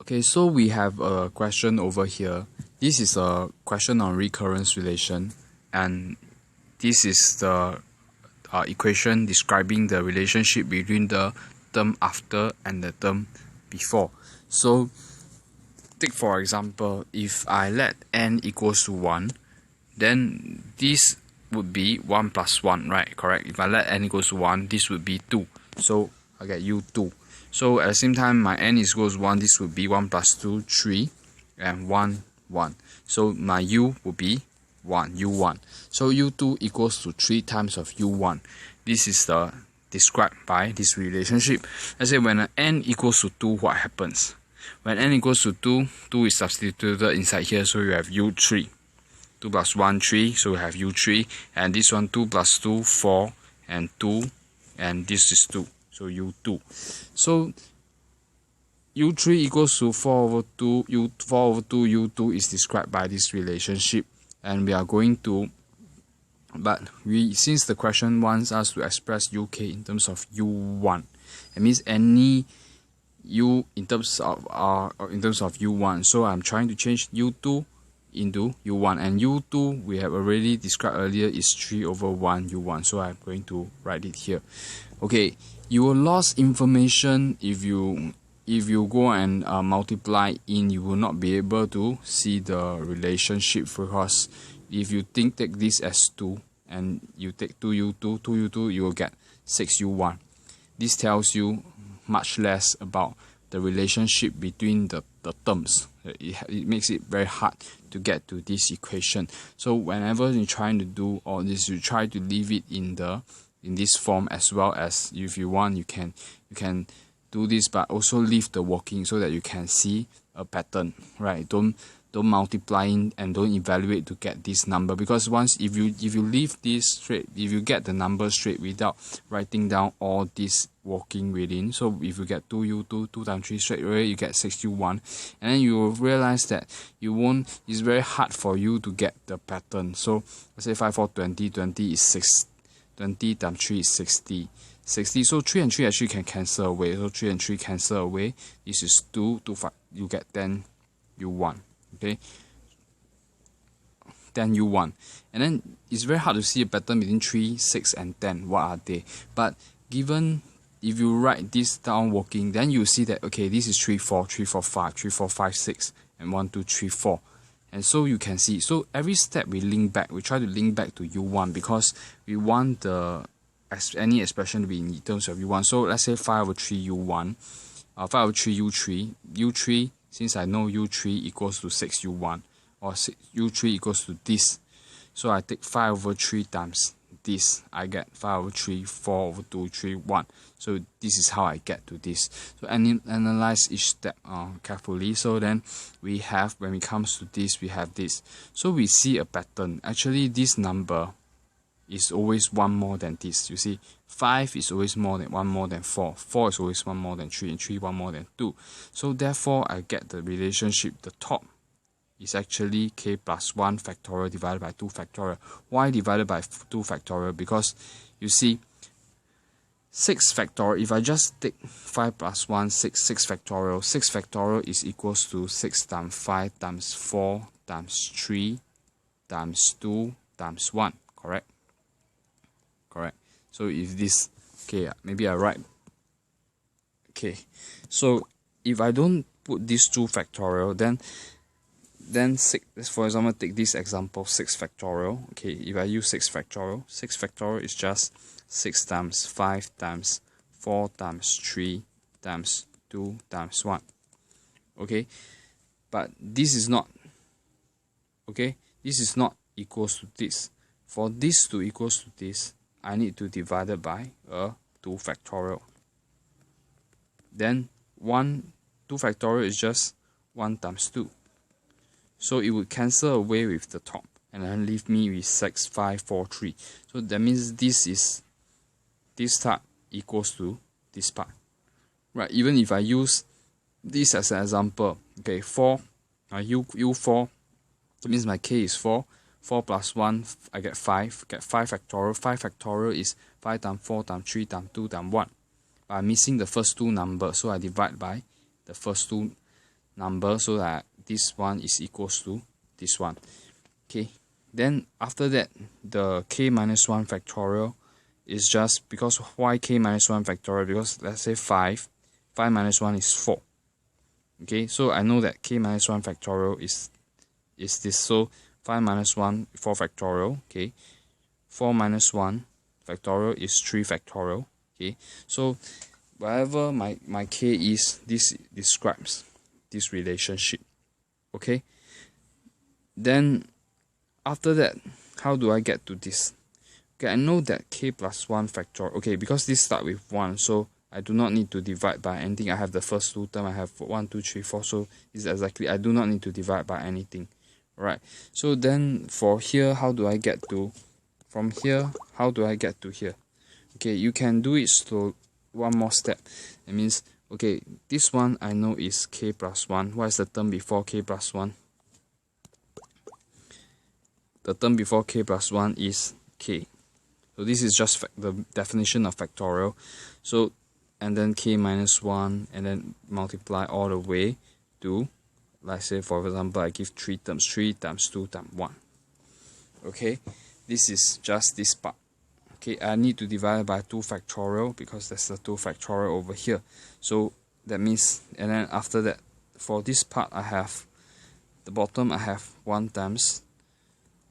Okay, so we have a question over here. This is a question on recurrence relation, and this is the equation describing the relationship between the term after and the term before. So, take for example, if I let n equals to 1, then this would be 1 plus 1, right? Correct? If I let n equals to 1, this would be 2. So, I get u2. So, at the same time, my n is equals to 1, this would be 1 plus 2, 3, and 1, 1. So, my u would be 1, u1. So, u2 equals to 3 times of u1. This is the described by this relationship. Let's say when n equals to 2, what happens? When n equals to 2, 2 is substituted inside here, so you have u3. 2 plus 1, 3, so we have u3. And this one, 2 plus 2, 4, and 2, and this is 2. So u2. So u3 equals to 4 over 2, 4 over 2, u2 is described by this relationship. And we are going to, but since the question wants us to express uk in terms of u1, it means any u in terms of u1. So I'm trying to change u2 into u1, and u2 we have already described earlier is 3 over 1 u1. So I'm going to write it here. Okay, you will lose information if you go and multiply in. You will not be able to see the relationship, because if you take this as 2 and you take 2u2, you will get 6u1. This tells you much less about the relationship between the terms. It makes it very hard to get to this equation. So whenever you're trying to do all this, you try to leave it in this form, as well as if you want, you can do this, but also leave the working so that you can see a pattern, right? Don't multiply in and don't evaluate to get this number, because once if you leave this straight, if you get the number straight without writing down all this working within, so if you get 2u2, 2 times 3 straight away, you get 6u1, and then you will realize that it's very hard for you to get the pattern. So let's say 5, 4, 20, 20 is 6, 20 times 3 is 60. So 3 and 3 actually can cancel away. So 3 and 3 cancel away. This is 2, 2, 5. You get 10u1. Okay, 10u1. And then it's very hard to see a pattern between 3, 6, and 10. What are they? But given if you write this down working, then you see that okay, this is 3, 4, 3, 4, 5, 3, 4, 5, 6, and 1, 2, 3, 4. And so you can see. So every step we link back. We try to link back to u1 because we want any expression to be in terms of u1. So let's say 5 over 3 u1, 5 over 3 u3, u3. Since I know u3 equals to 6u1, or u3 equals to this, so I take 5 over 3 times this, I get 5 over 3, 4 over 2, 3, 1. So this is how I get to this. So analyze each step carefully. So then we have, when it comes to this, we have this. So we see a pattern. Actually, this number is always 1 more than this. You see, 5 is always one more than 4. 4 is always 1 more than 3, and 3 1 more than 2. So therefore, I get the relationship. The top is actually k plus 1 factorial divided by 2 factorial. Why divided by 2 factorial? Because you see, 6 factorial, if I just take 5 plus 1, 6 factorial. 6 factorial is equals to 6 times 5 times 4 times 3 times 2 times 1. Correct? Correct. So if this, okay, maybe I write, okay, so if I don't put this 2 factorial, then 6, let's for example take this example, 6 factorial. Okay, if I use 6 factorial is just 6 times 5 times 4 times 3 times 2 times 1. Okay, but this is not, okay, this is not equals to this. For this to equals to this, I need to divide it by 2 factorial. Then 2 factorial is just 1 times 2. So it would cancel away with the top and then leave me with 6, 5, 4, 3. So that means this part equals to this part. Right, even if I use this as an example, okay, 4, u4, that means my k is 4. 4 plus 1, I get 5. Get 5 factorial. 5 factorial is 5 times 4 times 3 times 2 times 1. But I'm missing the first 2 numbers, so I divide by the first 2 number so that this one is equals to this one. Okay, then after that, the k minus 1 factorial is just because why k minus 1 factorial? Because let's say 5 minus 1 is 4. Okay, so I know that k minus 1 factorial is this. So 5 minus 1, 4 factorial. Okay, 4 minus 1 factorial is 3 factorial. Okay, so whatever my k is, this describes this relationship. Okay, then after that, how do I get to this? Okay, I know that k plus 1 factorial. Okay, because this start with 1, so I do not need to divide by anything. I have the first two terms. I have 1, 2, 3, 4. So it's exactly, I do not need to divide by anything. Right. So then for here, how do I get to, from here, how do I get to here? Okay, you can do it slow, one more step. It means, okay, this one I know is k plus 1. What is the term before k plus 1? The term before k plus 1 is k. So this is just the definition of factorial. So, and then k minus 1, and then multiply all the way to, let's say for example, I give 3 terms, 3 times 2 times 1. Okay, this is just this part. Okay, I need to divide by 2 factorial because there's the 2 factorial over here. So that means, and then after that, for this part I have, the bottom I have 1 times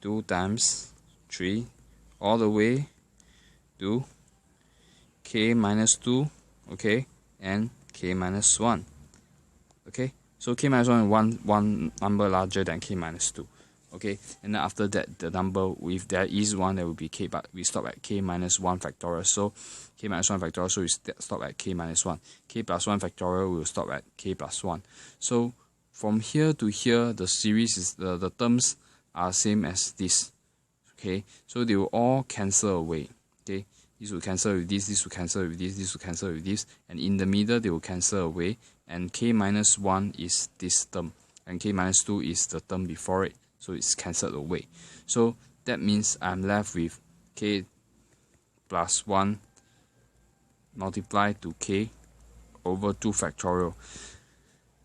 2 times 3 all the way to k minus 2, okay, and k minus 1. Okay, so k minus 1 is one number larger than k minus 2. Okay, and then after that, the number, if there is one, there will be k, but we stop at k minus 1 factorial. So k minus 1 factorial, so we stop at k minus 1. K plus 1 factorial, we will stop at k plus 1. So from here to here, the series is, the terms are same as this. Okay, so they will all cancel away. Okay, this will cancel with this will cancel with this will cancel with this, and in the middle they will cancel away, and k minus 1 is this term, and k minus 2 is the term before it, so it's cancelled away. So that means I'm left with k plus 1 multiplied to k over 2 factorial,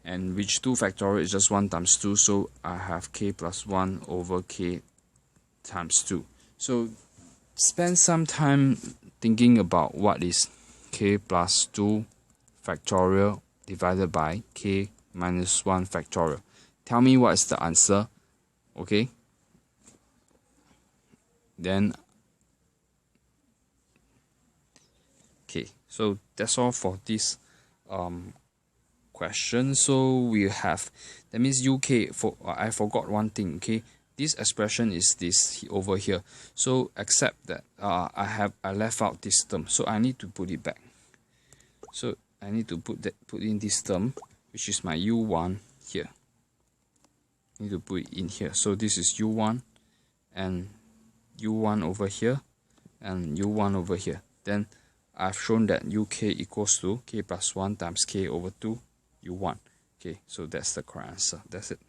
and which 2 factorial is just 1 times 2, so I have k plus 1 over k times 2. So spend some time thinking about what is k plus 2 factorial divided by k minus 1 factorial. Tell me what is the answer. Okay, then okay, so that's all for this question. So we have, that means UK, for I forgot one thing. Okay, this expression is this over here, so except that I left out this term, so I need to put it back. So I need to put in this term, which is my u1 here. I need to put it in here. So this is u1 and u1 over here and u1 over here. Then I've shown that uk equals to k plus 1 times k over 2 u1. Okay, so that's the correct answer. That's it.